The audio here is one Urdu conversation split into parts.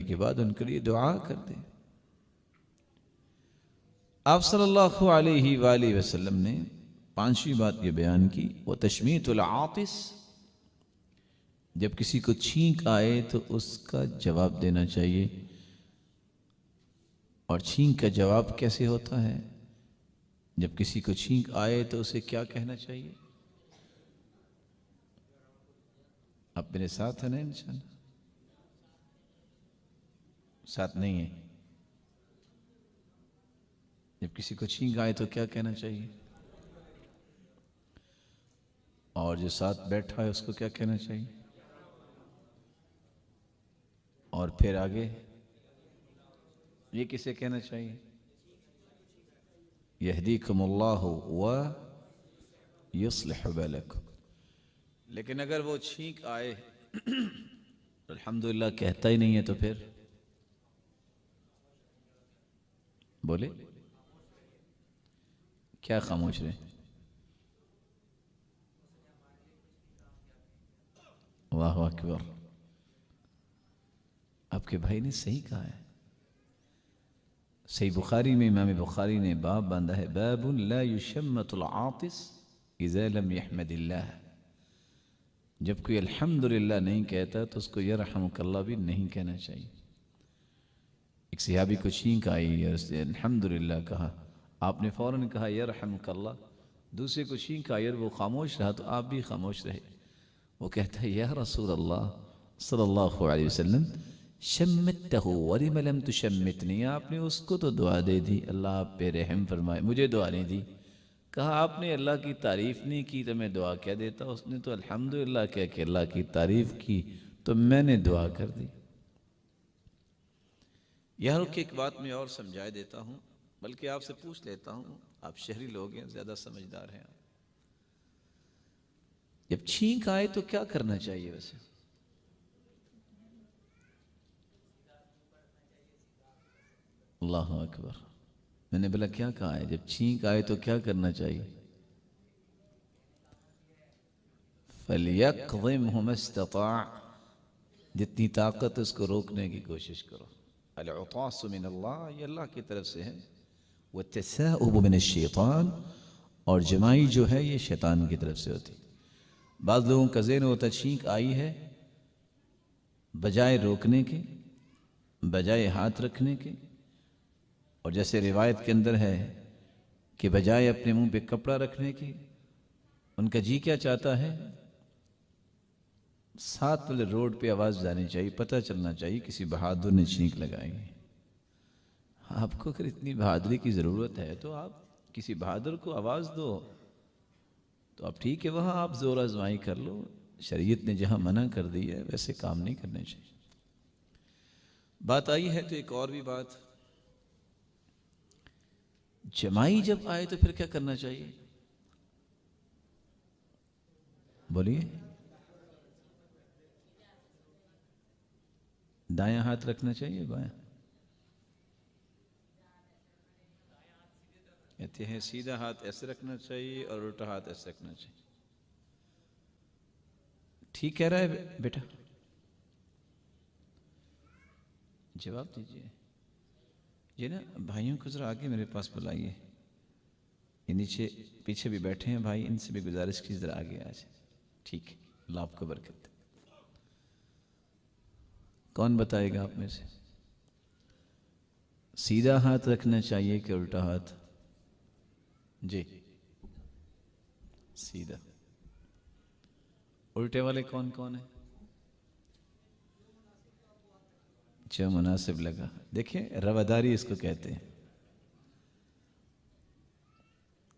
کے بعد ان کے لیے دعا کر دیں۔ آپ صلی اللہ علیہ وآلہ وسلم نے پانچویں بات یہ بیان کی، وہ تشمیت العاطس، جب کسی کو چھینک آئے تو اس کا جواب دینا چاہیے۔ اور چھینک کا جواب کیسے ہوتا ہے؟ جب کسی کو چھینک آئے تو اسے کیا کہنا چاہیے؟ آپ میرے ساتھ ہیں نا انشاءاللہ؟ ساتھ نہیں ہے؟ جب کسی کو چھینک آئے تو کیا کہنا چاہیے؟ اور جو ساتھ بیٹھا ہے اس کو کیا کہنا چاہیے؟ اور پھر آگے یہ کسے کہنا چاہیے؟ یہدیکم اللہ و یصلح بالکم۔ لیکن اگر وہ چھینک آئے الحمدللہ کہتا ہی نہیں ہے تو پھر بولے کیا خاموش رہے؟ واہ اکبر، آپ کے بھائی نے صحیح کہا ہے۔ صحیح بخاری میں امام بخاری نے باب باندھا ہے، باب لا یشمت العاطس اذا لم یحمد اللہ۔ جب کوئی الحمدللہ نہیں کہتا تو اس کو یرحمک اللہ بھی نہیں کہنا چاہیے۔ ایک صحابی کو چھینک آئی اور اس نے الحمدللہ کہا، آپ نے فوراً کہا یرحمک اللہ۔ دوسرے کو چھینک آئی اور وہ خاموش رہا تو آپ بھی خاموش رہے۔ وہ کہتا ہے یا رسول اللہ صلی اللہ علیہ وسلم، شمتہ ولم لم تشمتنی، آپ نے اس کو تو دعا دے دی، اللہ آپ پہ رحم فرمائے، مجھے دعا نہیں دی۔ کہا آپ نے اللہ کی تعریف نہیں کی تو میں دعا کیا دیتا؟ اس نے تو الحمدللہ کہہ کے اللہ کی تعریف کی تو میں نے دعا کر دی۔ یہاں رک کے ایک بات میں اور سمجھائے دیتا ہوں، بلکہ آپ سے پوچھ لیتا ہوں، آپ شہری لوگ ہیں، زیادہ سمجھدار ہیں، جب چھینک آئے تو کیا کرنا چاہیے ویسے؟ اللہ اکبر، میں نے بولا کیا کہا ہے؟ جب چھینک آئے تو کیا کرنا چاہیے؟ فَلْيَقْضِمْهُ مَا اسْتَطَاعَ، جتنی طاقت اس کو روکنے کی کوشش کرو۔ العطاس من اللہ، یہ اللہ کی طرف سے ہے، وَالتَّثَاؤُبُ مِنَ الشَّيْطَانِ، اور جمائی جو ہے یہ شیطان کی طرف سے ہوتی۔ بعض لوگوں کا ذہن ہوتا چھینک آئی ہے، بجائے روکنے کے، بجائے ہاتھ رکھنے کے، اور جیسے روایت کے اندر ہے کہ بجائے اپنے منہ پہ کپڑا رکھنے کے، ان کا جی کیا چاہتا ہے؟ ساتھ والے روڈ پہ آواز جانی چاہیے، پتہ چلنا چاہیے کسی بہادر نے چھینک لگائی ہے۔ آپ کو اگر اتنی بہادری کی ضرورت ہے تو آپ کسی بہادر کو آواز دو، تو اب ٹھیک ہے وہاں آپ زور آزمائی کر لو، شریعت نے جہاں منع کر دی ہے ویسے کام نہیں کرنے چاہیے۔ بات آئی ہے تو ایک اور بھی بات، جمائی جب آئے تو پھر کیا کرنا چاہیے؟ بولیے، دایاں ہاتھ رکھنا چاہیے بایاں؟ کہتے ہیں سیدھا ہاتھ ایسے رکھنا چاہیے اور الٹا ہاتھ ایسے رکھنا چاہیے۔ ٹھیک کہہ رہا ہے بیٹا؟ جواب دیجئے۔ یہ نا بھائیوں کو ذرا آگے میرے پاس بلائیے، یہ نیچے پیچھے بھی بیٹھے ہیں بھائی، ان سے بھی گزارش کی ذرا آگے آ جائیں۔ ٹھیک ہے، اللہ آپ کو برکت دے۔ کون بتائے گا آپ میں سے سیدھا ہاتھ رکھنا چاہیے کہ الٹا ہاتھ؟ جی سیدھا۔ الٹے والے کون کون ہیں؟ جو مناسب لگا، دیکھیں رواداری اس کو کہتے ہیں۔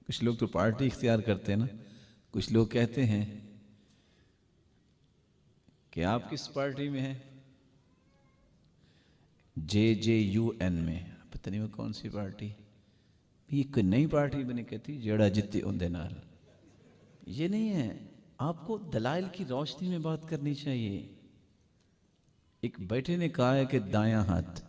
کچھ لوگ تو پارٹی اختیار کرتے ہیں نا، کچھ لوگ کہتے ہیں کہ آپ کس پارٹی میں ہیں؟ JJUN میں، پتہ نہیں وہ کون سی پارٹی، یہ کوئی نئی پارٹی بنے، کہتی جڑا جتی اندے نال۔ یہ نہیں ہے، آپ کو دلائل کی روشنی میں بات کرنی چاہیے۔ ایک بیٹے نے کہا ہے کہ دایاں ہاتھ،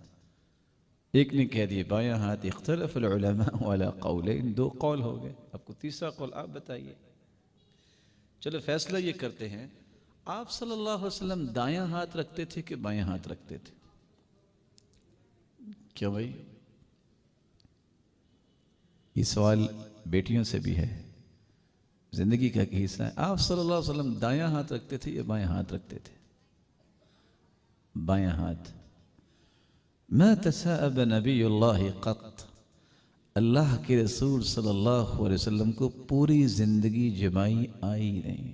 ایک نے کہہ دیے بایاں ہاتھ، اختلف العلماء علی قولین، دو قول ہو گئے، آپ کو تیسرا قول آپ بتائیے۔ چلو فیصلہ یہ کرتے ہیں، آپ صلی اللہ علیہ وسلم دایاں ہاتھ رکھتے تھے کہ بایاں ہاتھ رکھتے تھے؟ کیوں بھائی؟ یہ سوال بیٹیوں سے بھی ہے، زندگی کا ایک حصہ ہے۔ آپ صلی اللہ علیہ وسلم دایاں ہاتھ رکھتے تھے یا بائیں ہاتھ رکھتے تھے؟ بائیں ہاتھ۔ ما تثاءب نبی اللہ قط، اللہ کے رسول صلی اللہ علیہ وسلم کو پوری زندگی جمائی آئی نہیں۔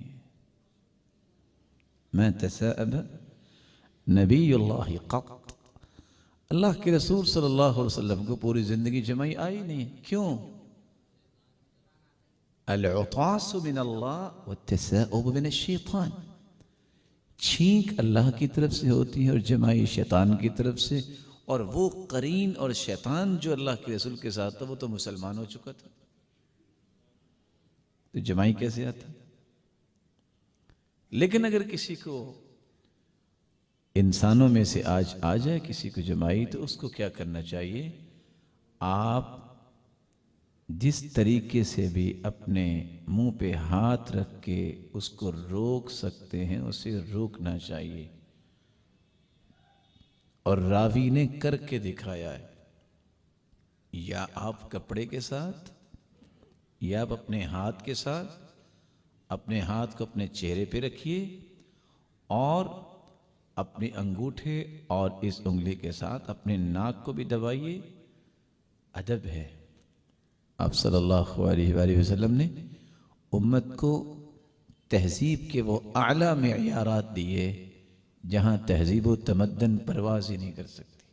ما تثاءب نبی اللہ قط، اللہ کے رسول صلی اللہ علیہ وسلم کو پوری زندگی جمائی آئی نہیں۔ کیوں؟ العطاس من اللہ والتثاؤب من الشیطان، چھینک اللہ کی طرف سے ہوتی ہے اور جمائی شیطان کی طرف سے، اور وہ قرین اور شیطان جو اللہ کے رسول کے ساتھ تھا وہ تو مسلمان ہو چکا تھا، تو جمائی کیسے آتا؟ لیکن اگر کسی کو انسانوں میں سے آج آ جائے کسی کو جمائی، تو اس کو کیا کرنا چاہیے؟ آپ جس طریقے سے بھی اپنے منہ پہ ہاتھ رکھ کے اس کو روک سکتے ہیں اسے روکنا چاہیے، اور راوی نے کر کے دکھایا ہے۔ یا آپ کپڑے کے ساتھ، یا آپ اپنے ہاتھ کے ساتھ اپنے ہاتھ کو اپنے چہرے پہ رکھیے اور اپنے انگوٹھے اور اس انگلی کے ساتھ اپنے ناک کو بھی دبائیے۔ ادب ہے۔ آپ صلی اللہ علیہ وآلہ وسلم نے امت کو تہذیب کے وہ اعلیٰ معیارات دیے جہاں تہذیب و تمدن پرواز ہی نہیں کر سکتی۔